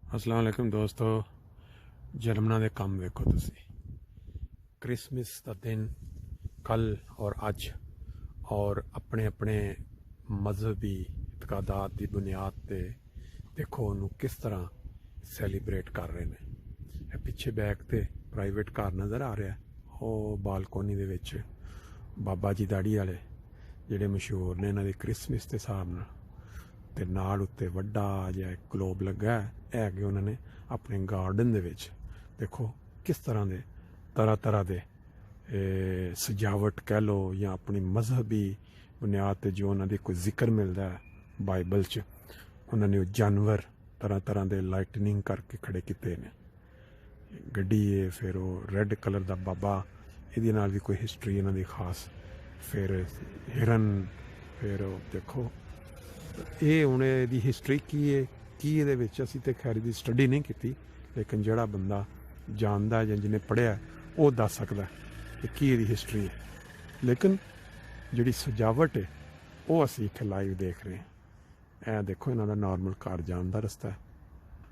अस्सलाम वालेकुम दोस्तों, जर्मना के काम वेखो तुसी। क्रिसमस का दिन कल और अज और अपने अपने मजहबी इतकादात की बुनियाद पे देखो उन्होंने किस तरह सैलीब्रेट कर रहे हैं। पिछे बैक ते प्राइवेट घर नज़र आ रहा है, वो बालकोनी दे विच बाबा जी दाड़ी वाले जिहड़े मशहूर ने इन्हां दी क्रिसमस के हिसाब नाल ते नाल उत्ते वड्डा जिहा ग्लोब लगा है कि उन्होंने अपने गार्डन दे विच देखो किस तरह तरह दे सजावट कह लो या अपनी मजहबी बुनियाद पर जो उन्होंने कोई जिक्र मिलता है बाइबल च, उन्होंने जानवर तरह तरह के लाइटनिंग करके खड़े किए ने। गड्डी है, फिर वो रेड कलर का बाबा, ये भी कोई हिस्टरी इन्हों की खास, फिर हिरन, फिर देखो ये हूँ ये हिस्टरी की है कि ये असी तो खैर की स्टडी नहीं की, लेकिन जोड़ा बंदा जानता है या जिन्हें पढ़िया वो दस सकता है कि ये हिस्टरी है। लेकिन जी सजावट है वो असी इतने लाइव देख रहे हैं। ए देखो इन्हों का नॉर्मल घर जान का रस्ता है,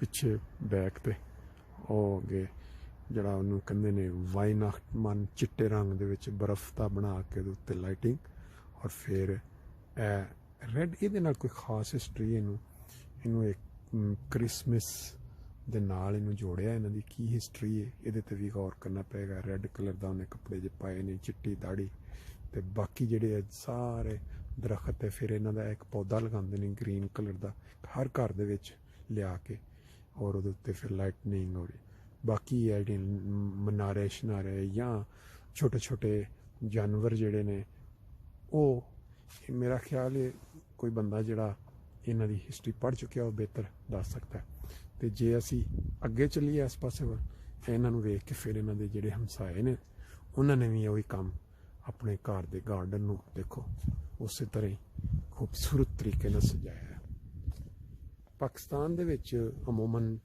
पिछे बैक ते वो अगे जरा उन्होंने कहते ने वाइनाख्टमन चिट्टे रंग के बर्फ का बना के उत्ते लाइटिंग, और फिर रेड ये कोई खास हिस्टरी इनू एक क्रिसमस दे नाल इनू जोड़िया, इन्हों की की हिस्टरी है ये भी गौर करना पेगा। रेड कलर का उन्हें कपड़े जो पाए ने, चिट्टी दाड़ी, तो बाकी जोड़े सारे दरखत है। फिर इन्हों का एक पौधा लगाते हैं ग्रीन कलर का हर घर दे विच लिया के, और वो फिर लाइटनिंग और बाकी है जी मनारे शनारे या छोटे छोटे जानवर जोड़े ने। वो मेरा ख्याल है कोई बंदा जोड़ा इन्हों की हिस्टरी पढ़ चुकिया वो बेहतर दस सकता है। तो जे असी अगे चलीए इस पासे वाल, इन्हों वेख के फिर इन्हों के जोड़े हमसाए ने उन्होंने भी वही काम अपने घर के गार्डन में देखो उस तरह ही खूबसूरत तरीके से सजाया है। पाकिस्तान दे विच अमूमन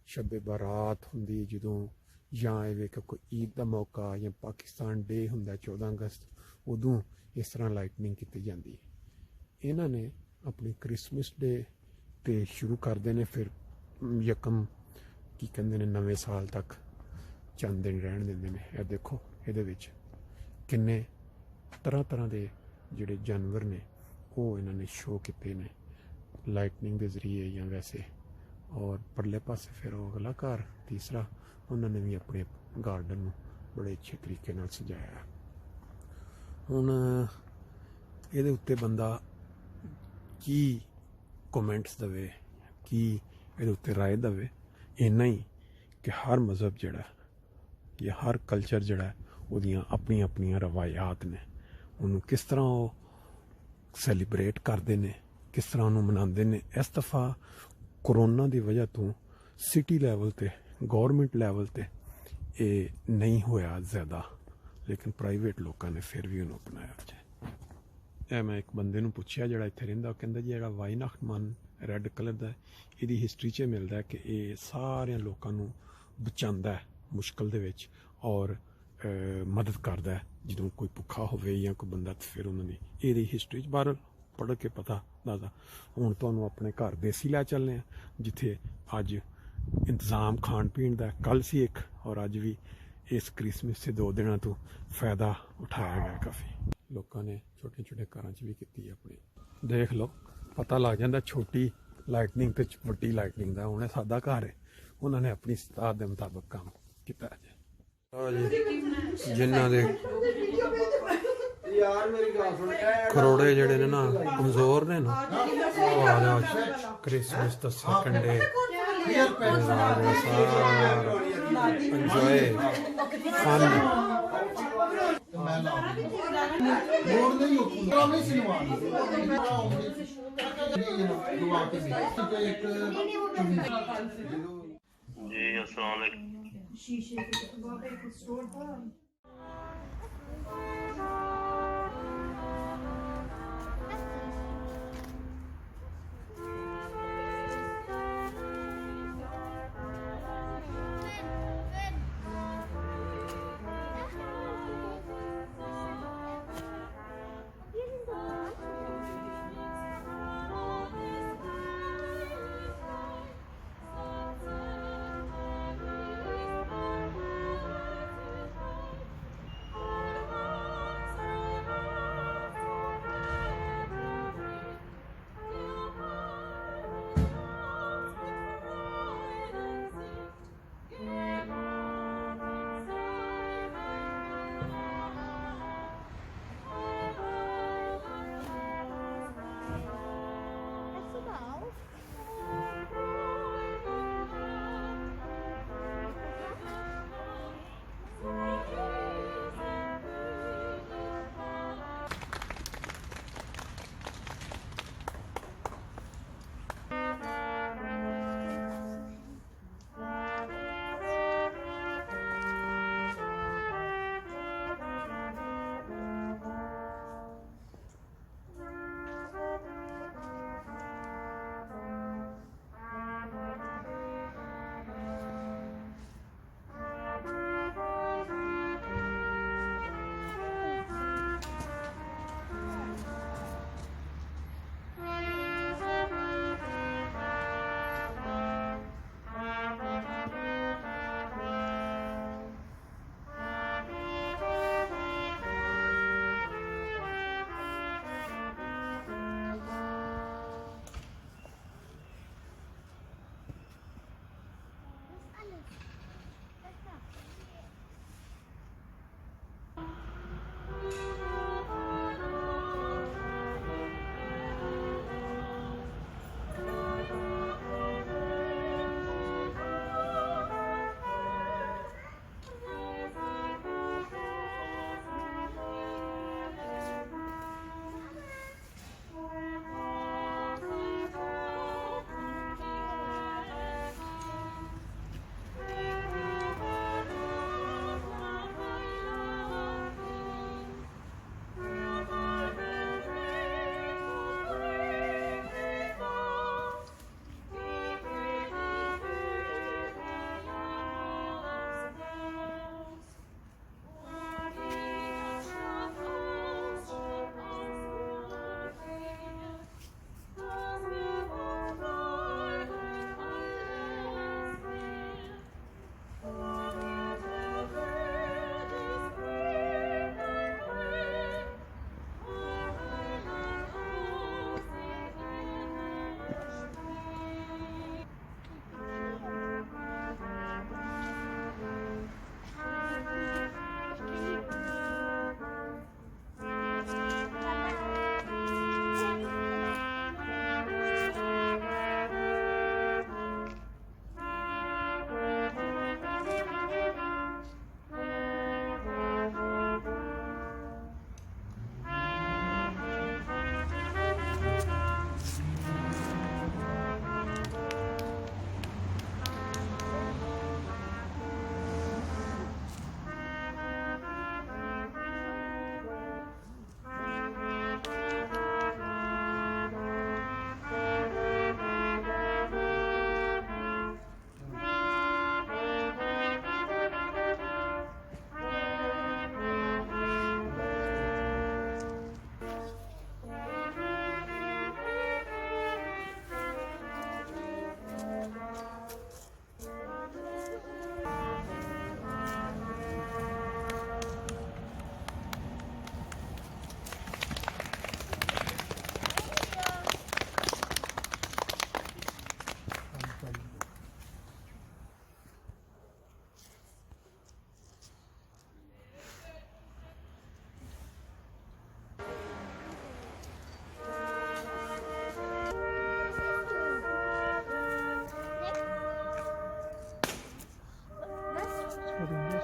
शबे बारात होंदी जदों, या वेख कोई ईद का मौका या पाकिस्तान डे होंदा 14 अगस्त, उदों इस तरह लाइटनिंग की जाती है। इन्होंने अपनी क्रिसमस डे तो शुरू करते हैं, फिर यकम की कहते हैं नवे साल तक चंद दिन रहन देंगे ने। यह देखो ये किन्ने तरह तरह के जोड़े जानवर ने वो इन्होंने शो किए ने लाइटनिंग के जरिए या वैसे। और परले पासे फिर वो अगला घर तीसरा, उन्होंने भी अपने गार्डन में बड़े अच्छे तरीके सजाया। हुण ये उत्ते बंदा की कमेंट्स दवे की ये उत्ते राय दवे, इन्ना ही कि हर मज़हब जड़ा या हर कल्चर जड़ा उदियां अपनी अपनी रवायात ने, उन्होंने किस तरह वो सैलीब्रेट करते हैं, किस तरह उन्होंने मनाते हैं। इस दफ़ा कोरोना की वजह तो सिटी लैवल ते गौरमेंट लैवल ते ये नहीं होया ज़्यादा, लेकिन प्राइवेट लोगों ने फिर भी उन्होंने अपनाया। मैं एक बंदे नूं पुछया जिहड़ा इत्थे रहिंदा, वो कहंदा जी जिहड़ा वाइनाख्टमन रेड कलर का इहदी हिस्टरी च मिलता है कि ये सारे लोगों नूं बचांदा है मुश्किल दे विच और मदद करता है जो कोई भुखा होवे या कोई बंदा, तो फिर उन्होंने ये हिस्टरी बाहर पढ़ के पता दसदा। हुण तुहानूं अपने घर देसी लै चलने जिथे अज इंतजाम खाण पीण का कल सी एक, और अज भी इस क्रिसमस से 2 दिनों तो फायदा उठाया गया। काफ़ी लोगों ने छोटे छोटे घर भी की अपनी, देख लो पता लग जाता छोटी लाइटनिंग तो वड्डी लाइटनिंग का। उन्हें सादा घर है, उन्होंने अपनी सताहत के मुताबिक काम किया। जिन्हों के खरोड़े जड़े ने ना कमजोर ने ना, क्रिसमस तो सेकंड डे एंजॉय फन। जी अस्सलाम वालेकुम।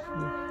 Christmas.